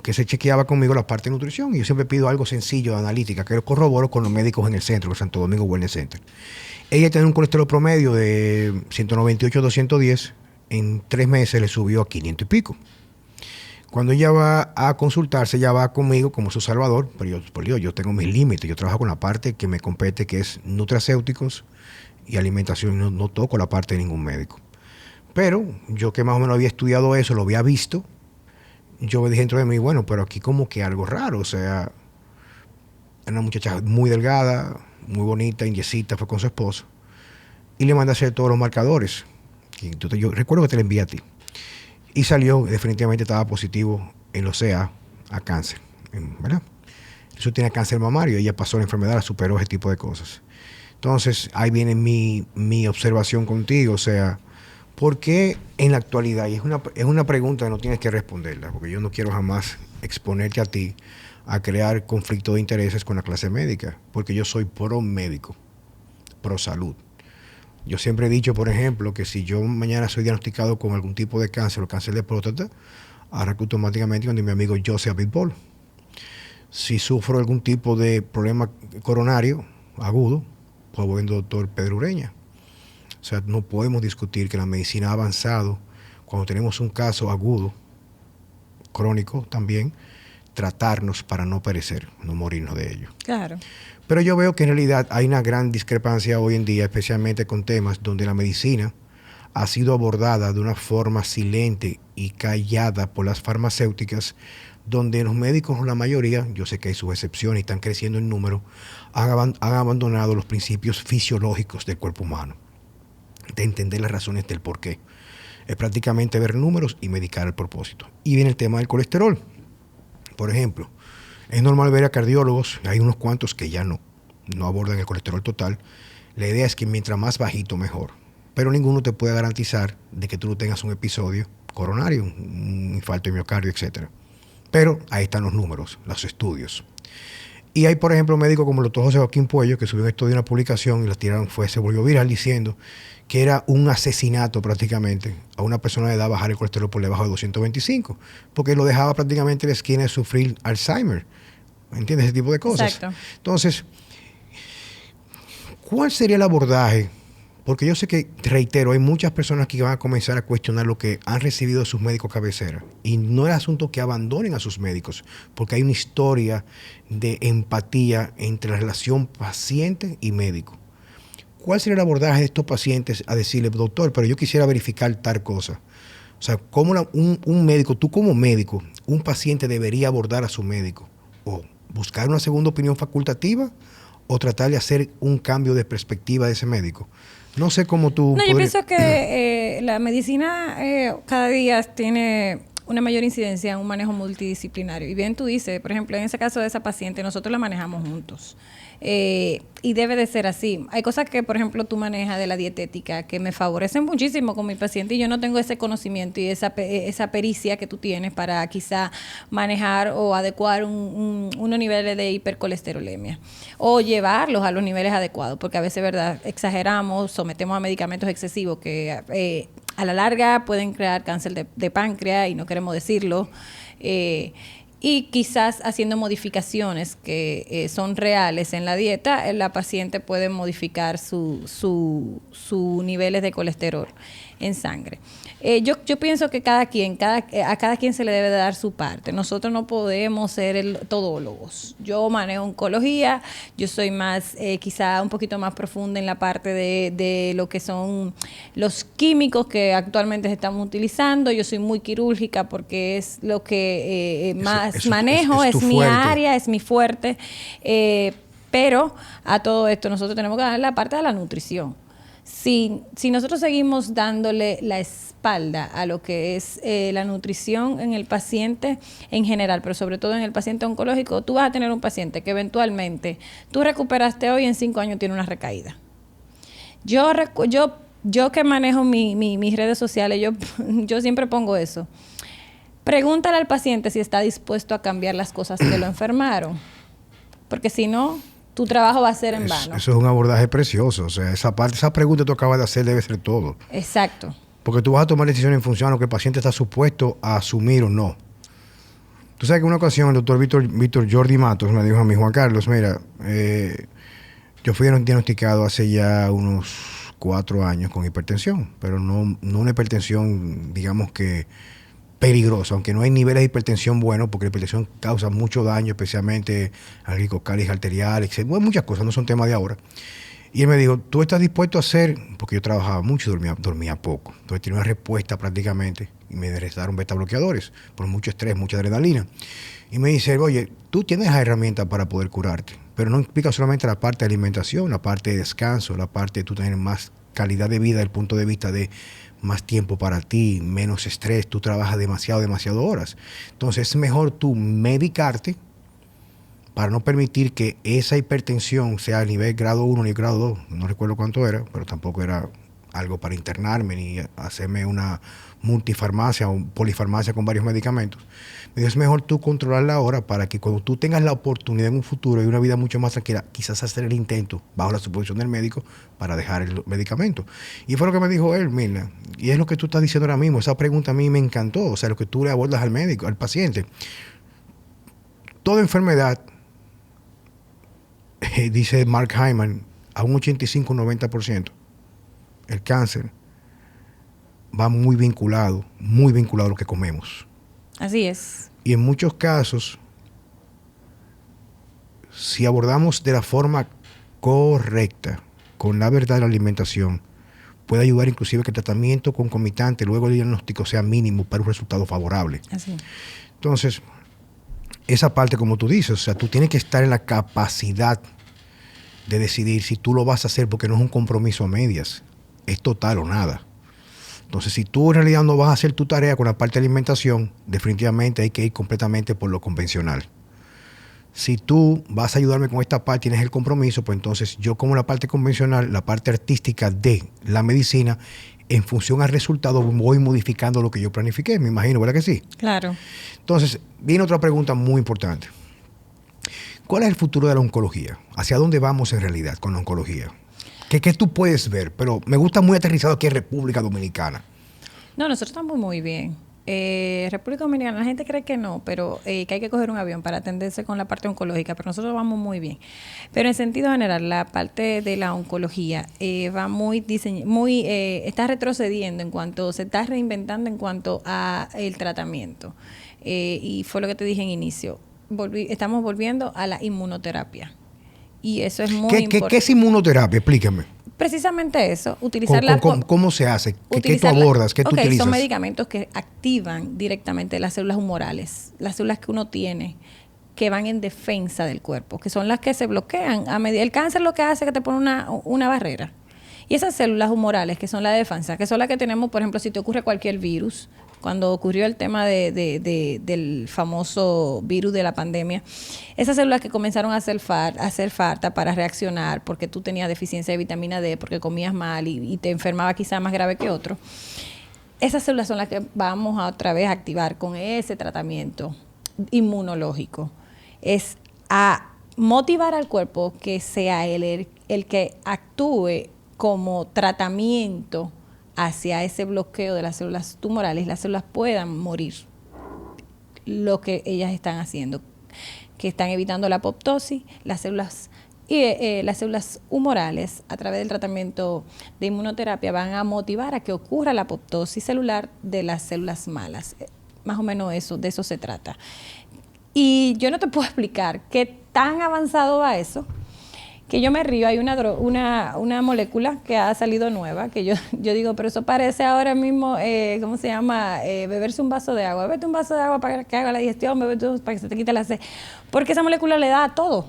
que se chequeaba conmigo la parte de nutrición, y yo siempre pido algo sencillo de analítica, que lo corroboro con los médicos en el centro, el Santo Domingo Wellness Center. Ella tenía un colesterol promedio de 198 a 210, en 3 meses le subió a 500 y pico. Cuando ella va a consultarse, ella va conmigo como su salvador, pero yo tengo mis límites, yo trabajo con la parte que me compete, que es nutracéuticos y alimentación, no toco la parte de ningún médico. Pero yo, que más o menos había estudiado eso, lo había visto, yo dije dentro de mí, bueno, pero aquí como que algo raro, o sea, era una muchacha muy delgada, muy bonita, indiecita, fue con su esposo, y le mandé a hacer todos los marcadores. Y entonces yo recuerdo que te la envié a ti. Y salió, definitivamente estaba positivo en los CA a cáncer, ¿verdad? Eso tiene cáncer mamario, ella pasó la enfermedad, la superó, ese tipo de cosas. Entonces, ahí viene mi observación contigo, o sea, ¿por qué en la actualidad? Y es una pregunta que no tienes que responderla, porque yo no quiero jamás exponerte a ti a crear conflicto de intereses con la clase médica, porque yo soy pro médico, pro salud. Yo siempre he dicho, por ejemplo, que si yo mañana soy diagnosticado con algún tipo de cáncer o cáncer de próstata, arranco automáticamente con mi amigo Joseph Abitbol. Si sufro algún tipo de problema coronario agudo, pues voy al doctor Pedro Ureña. O sea, no podemos discutir que la medicina ha avanzado cuando tenemos un caso agudo, crónico también, tratarnos para no perecer, no morirnos de ello. Claro. Pero yo veo que en realidad hay una gran discrepancia hoy en día, especialmente con temas donde la medicina ha sido abordada de una forma silente y callada por las farmacéuticas, donde los médicos, la mayoría, yo sé que hay sus excepciones y están creciendo en número, han abandonado los principios fisiológicos del cuerpo humano, de entender las razones del porqué. Es prácticamente ver números y medicar el propósito. Y viene el tema del colesterol. Por ejemplo, es normal ver a cardiólogos, hay unos cuantos que ya no abordan el colesterol total. La idea es que mientras más bajito, mejor. Pero ninguno te puede garantizar de que tú no tengas un episodio coronario, un infarto de miocardio, etc. Pero ahí están los números, los estudios. Y hay, por ejemplo, médicos como el doctor José Joaquín Puello, que subió un estudio en una publicación y la tiraron, se volvió viral diciendo que era un asesinato prácticamente a una persona de edad bajar el colesterol por debajo de 225, porque lo dejaba prácticamente en la esquina de sufrir Alzheimer. ¿Me entiendes? Ese tipo de cosas. Exacto. Entonces, ¿cuál sería el abordaje? Porque yo sé que, reitero, hay muchas personas que van a comenzar a cuestionar lo que han recibido de sus médicos cabecera. Y no es asunto que abandonen a sus médicos, porque hay una historia de empatía entre la relación paciente y médico. ¿Cuál sería el abordaje de estos pacientes a decirle, doctor, pero yo quisiera verificar tal cosa? O sea, ¿cómo un médico, tú como médico, un paciente debería abordar a su médico? ¿O buscar una segunda opinión facultativa? ¿O tratar de hacer un cambio de perspectiva de ese médico? No sé cómo tú... No, yo pienso que la medicina cada día tiene una mayor incidencia en un manejo multidisciplinario. Y bien tú dices, por ejemplo, en ese caso de esa paciente, nosotros la manejamos juntos. Y debe de ser así. Hay cosas que, por ejemplo, tú manejas de la dietética que me favorecen muchísimo con mi paciente y yo no tengo ese conocimiento y esa pericia que tú tienes para quizá manejar o adecuar unos niveles de hipercolesterolemia o llevarlos a los niveles adecuados, porque a veces, ¿verdad?, exageramos, sometemos a medicamentos excesivos que a la larga pueden crear cáncer de páncreas y no queremos decirlo. Y quizás haciendo modificaciones que son reales en la dieta, la paciente puede modificar sus niveles de colesterol en sangre. Yo pienso que a cada quien se le debe dar su parte. Nosotros no podemos ser todólogos. Yo manejo oncología, yo soy más, quizá un poquito más profunda en la parte de lo que son los químicos que actualmente se están utilizando. Yo soy muy quirúrgica porque es lo que más manejo, es mi área, es mi fuerte. Pero a todo esto nosotros tenemos que dar la parte de la nutrición. Si nosotros seguimos dándole la espalda a lo que es la nutrición en el paciente en general, pero sobre todo en el paciente oncológico, tú vas a tener un paciente que eventualmente tú recuperaste hoy y en 5 años tiene una recaída. Yo que manejo mis redes sociales, yo siempre pongo eso. Pregúntale al paciente si está dispuesto a cambiar las cosas que lo enfermaron, porque si no, tu trabajo va a ser en vano. Eso es un abordaje precioso. O sea, esa pregunta que tú acabas de hacer debe ser todo. Exacto. Porque tú vas a tomar decisiones en función a lo que el paciente está supuesto a asumir o no. Tú sabes que en una ocasión el doctor Víctor Jordi Matos me dijo a mí, Juan Carlos, mira, yo fui diagnosticado hace ya unos 4 años con hipertensión, pero no una hipertensión, digamos que peligrosa, aunque no hay niveles de hipertensión buenos, porque la hipertensión causa mucho daño, especialmente al glicocálice arterial, etc. Bueno, muchas cosas, no son temas de ahora. Y él me dijo, ¿tú estás dispuesto a hacer? Porque yo trabajaba mucho y dormía poco. Entonces tenía una respuesta prácticamente y me recetaron beta bloqueadores por mucho estrés, mucha adrenalina. Y me dice, oye, tú tienes las herramientas para poder curarte, pero no implica solamente la parte de alimentación, la parte de descanso, la parte de tú tener más calidad de vida desde el punto de vista de más tiempo para ti, menos estrés, tú trabajas demasiado horas. Entonces es mejor tú medicarte para no permitir que esa hipertensión sea a nivel grado 1 ni grado 2, no recuerdo cuánto era, pero tampoco era algo para internarme ni hacerme una multifarmacia o polifarmacia con varios medicamentos. Me dijo, es mejor tú controlarla ahora para que cuando tú tengas la oportunidad en un futuro y una vida mucho más tranquila, quizás hacer el intento bajo la supervisión del médico para dejar el medicamento. Y fue lo que me dijo él, Mirna. Y es lo que tú estás diciendo ahora mismo. Esa pregunta a mí me encantó. O sea, lo que tú le abordas al médico, al paciente. Toda enfermedad, dice Mark Hyman, a un 85-90%, el cáncer va muy vinculado a lo que comemos. Así es. Y en muchos casos, si abordamos de la forma correcta, con la verdad de la alimentación, puede ayudar inclusive que el tratamiento concomitante luego del diagnóstico sea mínimo para un resultado favorable. Así. Entonces, esa parte, como tú dices, o sea, tú tienes que estar en la capacidad de decidir si tú lo vas a hacer, porque no es un compromiso a medias, es total o nada. Entonces, si tú en realidad no vas a hacer tu tarea con la parte de alimentación, definitivamente hay que ir completamente por lo convencional. Si tú vas a ayudarme con esta parte, tienes el compromiso, pues entonces yo como la parte convencional, la parte artística de la medicina, en función al resultado voy modificando lo que yo planifiqué, me imagino, ¿verdad que sí? Claro. Entonces, viene otra pregunta muy importante. ¿Cuál es el futuro de la oncología? ¿Hacia dónde vamos en realidad con la oncología? ¿Qué tú puedes ver? Pero me gusta muy aterrizado aquí en República Dominicana. No, nosotros estamos muy bien. República Dominicana, la gente cree que no, pero que hay que coger un avión para atenderse con la parte oncológica, pero nosotros vamos muy bien. Pero en sentido general, la parte de la oncología va está retrocediendo en cuanto, se está reinventando en cuanto a el tratamiento. Y fue lo que te dije en inicio, estamos volviendo a la inmunoterapia. Y eso es muy importante. ¿Qué es inmunoterapia? Explícame. Precisamente eso, ¿Cómo se hace? ¿Qué tú abordas? ¿Qué tú utilizas? Son medicamentos que activan directamente las células humorales, las células que uno tiene, que van en defensa del cuerpo, que son las que se bloquean. El cáncer lo que hace es que te pone una barrera. Y esas células humorales, que son la defensa, que son las que tenemos, por ejemplo, si te ocurre cualquier virus, cuando ocurrió el tema del famoso virus de la pandemia, esas células que comenzaron a hacer falta para reaccionar porque tú tenías deficiencia de vitamina D, porque comías mal y te enfermaba quizá más grave que otro, esas células son las que vamos a otra vez a activar con ese tratamiento inmunológico. Es a motivar al cuerpo que sea él el que actúe como tratamiento hacia ese bloqueo de las células tumorales, las células puedan morir. Lo que ellas están haciendo, que están evitando la apoptosis, las células humorales, a través del tratamiento de inmunoterapia, van a motivar a que ocurra la apoptosis celular de las células malas. Más o menos de eso se trata. Y yo no te puedo explicar qué tan avanzado va eso, que yo me río. Hay una molécula que ha salido nueva, que yo digo, pero eso parece ahora mismo, ¿cómo se llama? Beberse un vaso de agua. Bébete un vaso de agua para que haga la digestión, bébete para que se te quite la sed. Porque esa molécula le da a todo.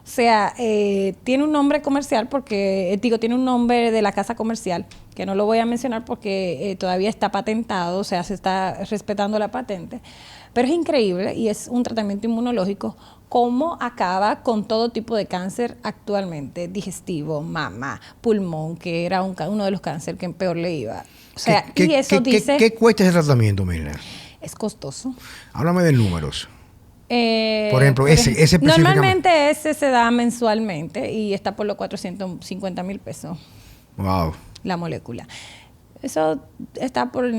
O sea, tiene un nombre comercial tiene un nombre de la casa comercial, que no lo voy a mencionar porque todavía está patentado, o sea, se está respetando la patente. Pero es increíble y es un tratamiento inmunológico cómo acaba con todo tipo de cáncer actualmente, digestivo, mama, pulmón, que era uno de los cánceres que peor le iba. O sea, ¿Qué cuesta ese tratamiento, Mirna? Es costoso. Háblame de números. Por ejemplo, ese normalmente ese se da mensualmente y está por los 450,000 pesos. Wow. La molécula. Eso está por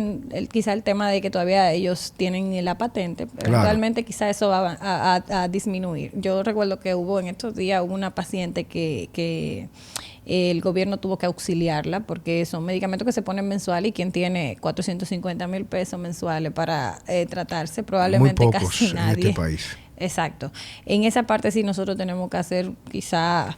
quizá el tema de que todavía ellos tienen la patente, pero claro, realmente quizá eso va a disminuir. Yo recuerdo que en estos días una paciente que el gobierno tuvo que auxiliarla porque son medicamentos que se ponen mensual y quien tiene 450,000 pesos mensuales para tratarse, probablemente muy pocos casi nadie. En este país. Exacto. En esa parte sí nosotros tenemos que hacer quizá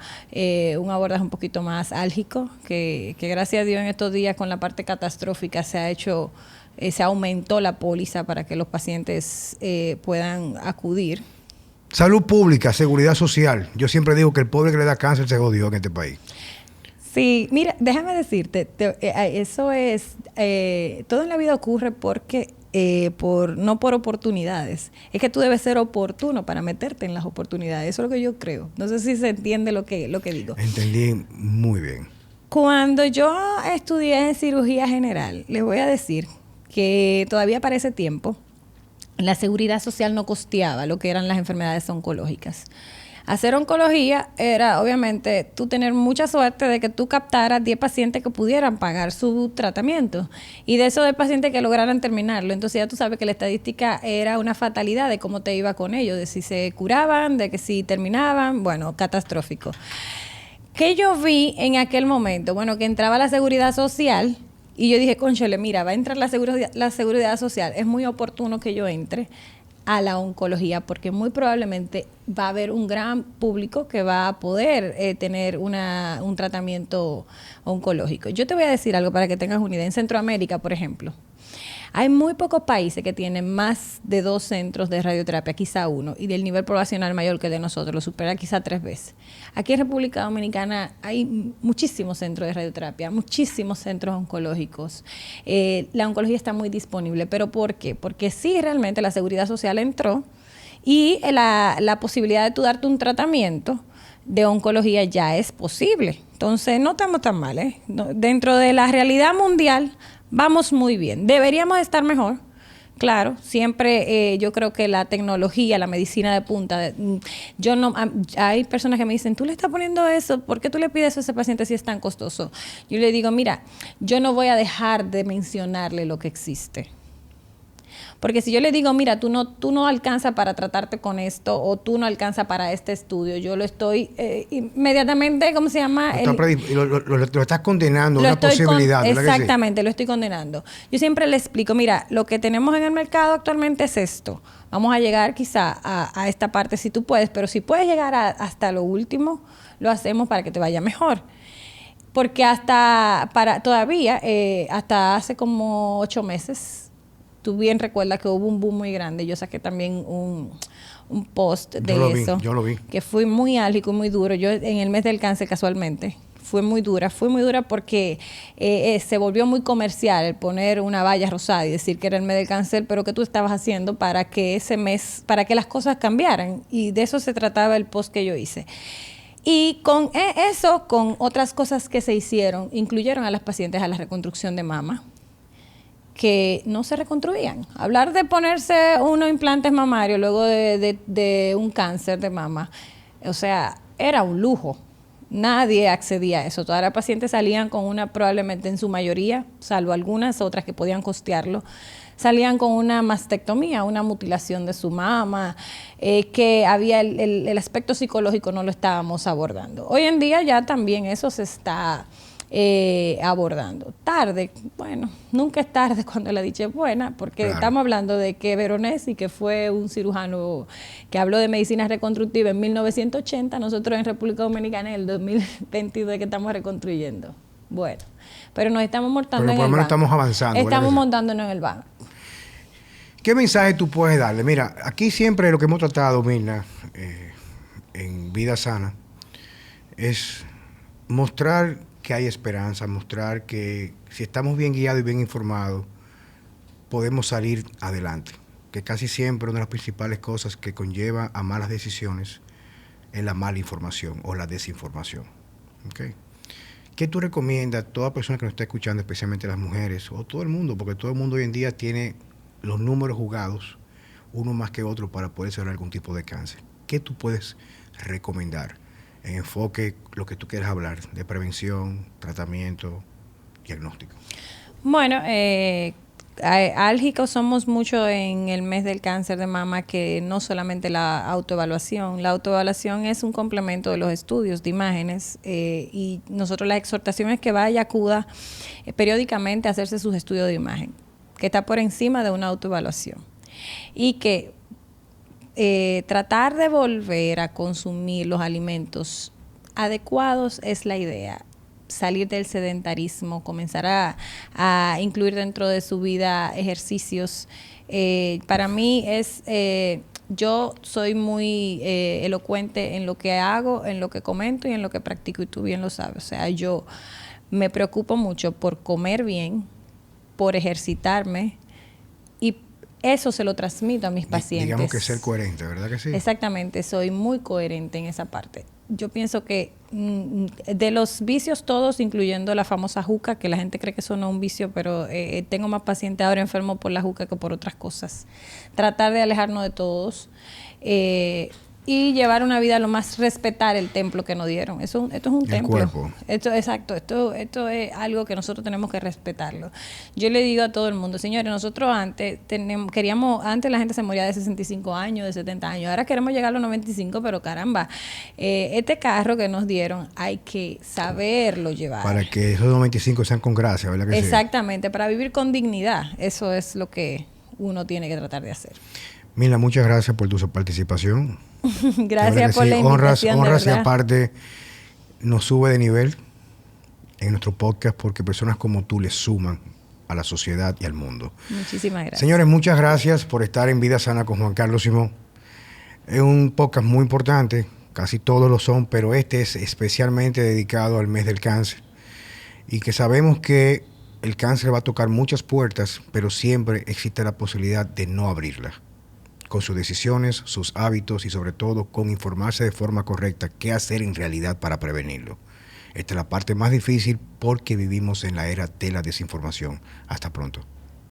un abordaje un poquito más álgico, que gracias a Dios en estos días con la parte catastrófica se aumentó la póliza para que los pacientes puedan acudir. Salud pública, seguridad social. Yo siempre digo que el pobre que le da cáncer se jodió en este país. Sí, mira, déjame decirte, eso es, todo en la vida ocurre porque no por oportunidades. Es que tú debes ser oportuno para meterte en las oportunidades. Eso es lo que yo creo. No sé si se entiende lo que digo. Entendí muy bien. Cuando yo estudié cirugía general, les voy a decir que todavía para ese tiempo la seguridad social no costeaba lo que eran las enfermedades oncológicas. Hacer oncología era, obviamente, tú tener mucha suerte de que tú captaras 10 pacientes que pudieran pagar su tratamiento. Y de esos 10 pacientes que lograran terminarlo. Entonces ya tú sabes que la estadística era una fatalidad de cómo te iba con ellos, de si se curaban, de que si terminaban, bueno, catastrófico. ¿Qué yo vi en aquel momento? Bueno, que entraba la seguridad social y yo dije, cónchale, mira, va a entrar la seguridad social. Es muy oportuno que yo entre a la oncología porque muy probablemente va a haber un gran público que va a poder tener un tratamiento oncológico. Yo te voy a decir algo para que tengas una idea. En Centroamérica, por ejemplo, hay muy pocos países que tienen más de 2 centros de radioterapia, quizá 1, y del nivel poblacional mayor que el de nosotros, lo supera quizá 3 veces. Aquí en República Dominicana hay muchísimos centros de radioterapia, muchísimos centros oncológicos. La oncología está muy disponible, ¿pero por qué? Porque sí, realmente la seguridad social entró y la posibilidad de tú darte un tratamiento de oncología ya es posible. Entonces, no estamos tan mal, ¿eh? No, dentro de la realidad mundial, vamos muy bien. Deberíamos estar mejor. Claro, siempre yo creo que la tecnología, la medicina de punta, hay personas que me dicen, tú le estás poniendo eso, ¿por qué tú le pides eso a ese paciente si es tan costoso? Yo le digo, mira, yo no voy a dejar de mencionarle lo que existe. Porque si yo le digo, mira, tú no alcanzas para tratarte con esto o tú no alcanzas para este estudio, yo lo estoy inmediatamente, ¿cómo se llama? Lo estás condenando, una posibilidad. Exactamente, lo estoy condenando. Yo siempre le explico, mira, lo que tenemos en el mercado actualmente es esto. Vamos a llegar quizá a esta parte si tú puedes, pero si puedes llegar hasta lo último, lo hacemos para que te vaya mejor. Porque hasta hace como 8 meses, tú bien recuerdas que hubo un boom muy grande. Yo saqué también un post de eso. Yo lo vi. Que fue muy álgico y muy duro. Yo en el mes del cáncer casualmente. Fue muy dura porque se volvió muy comercial el poner una valla rosada y decir que era el mes del cáncer, pero que tú estabas haciendo para que ese mes, para que las cosas cambiaran. Y de eso se trataba el post que yo hice. Y con eso, con otras cosas que se hicieron, incluyeron a las pacientes a la reconstrucción de mama, que no se reconstruían. Hablar de ponerse unos implantes mamarios luego de un cáncer de mama, o sea, era un lujo. Nadie accedía a eso. Todas las pacientes salían con probablemente en su mayoría, salvo algunas otras que podían costearlo, salían con una mastectomía, una mutilación de su mama, que había el aspecto psicológico no lo estábamos abordando. Hoy en día ya también eso se está abordando. Tarde, bueno, nunca es tarde cuando la dicha es buena, porque claro, estamos hablando de que Veronesi, que fue un cirujano que habló de medicina reconstructiva en 1980, nosotros en República Dominicana en el 2022 que estamos reconstruyendo. Bueno, pero nos estamos montando en el banco. Estamos avanzando. Estamos montándonos en el banco. ¿Qué mensaje tú puedes darle? Mira, aquí siempre lo que hemos tratado, Mirna, en Vida Sana, es mostrar que hay esperanza, mostrar que si estamos bien guiados y bien informados, podemos salir adelante. Que casi siempre una de las principales cosas que conlleva a malas decisiones es la mala información o la desinformación. ¿Okay? ¿Qué tú recomiendas a toda persona que nos está escuchando, especialmente las mujeres o todo el mundo? Porque todo el mundo hoy en día tiene los números jugados, uno más que otro, para poder saber algún tipo de cáncer. ¿Qué tú puedes recomendar en enfoque lo que tú quieras hablar de prevención, tratamiento, diagnóstico? Bueno, álgicos somos mucho en el mes del cáncer de mama, que no solamente la autoevaluación. La autoevaluación es un complemento de los estudios de imágenes y nosotros la exhortación es que vaya, acuda periódicamente a hacerse sus estudios de imagen, que está por encima de una autoevaluación. Y que tratar de volver a consumir los alimentos adecuados es la idea. Salir del sedentarismo, comenzar a incluir dentro de su vida ejercicios. Para mí yo soy muy elocuente en lo que hago, en lo que comento y en lo que practico, y tú bien lo sabes. O sea, yo me preocupo mucho por comer bien, por ejercitarme, y eso se lo transmito a mis pacientes. Digamos que ser coherente, ¿verdad que sí? Exactamente, soy muy coherente en esa parte. yo pienso que de los vicios todos, incluyendo la famosa juca, que la gente cree que eso no es un vicio, pero tengo más pacientes ahora enfermos por la juca que por otras cosas. Tratar de alejarnos de todos. Y llevar una vida lo más, respetar el templo que nos dieron. Esto es un templo. Cuerpo. Exacto, esto es algo que nosotros tenemos que respetarlo. Yo le digo a todo el mundo, señores, nosotros antes antes la gente se moría de 65 años, de 70 años, ahora queremos llegar a los 95, pero caramba, este carro que nos dieron hay que saberlo llevar. Para que esos 95 sean con gracia, ¿verdad que exactamente, sí? Para vivir con dignidad, eso es lo que uno tiene que tratar de hacer. Mila, muchas gracias por tu participación. Gracias por la invitación. Honras y aparte nos sube de nivel en nuestro podcast porque personas como tú le suman a la sociedad y al mundo. Muchísimas gracias. Señores, muchas gracias por estar en Vida Sana con Juan Carlos Simón. Es un podcast muy importante, casi todos lo son, pero este es especialmente dedicado al mes del cáncer y que sabemos que el cáncer va a tocar muchas puertas, pero siempre existe la posibilidad de no abrirla. Con sus decisiones, sus hábitos y sobre todo con informarse de forma correcta qué hacer en realidad para prevenirlo. Esta es la parte más difícil porque vivimos en la era de la desinformación. Hasta pronto.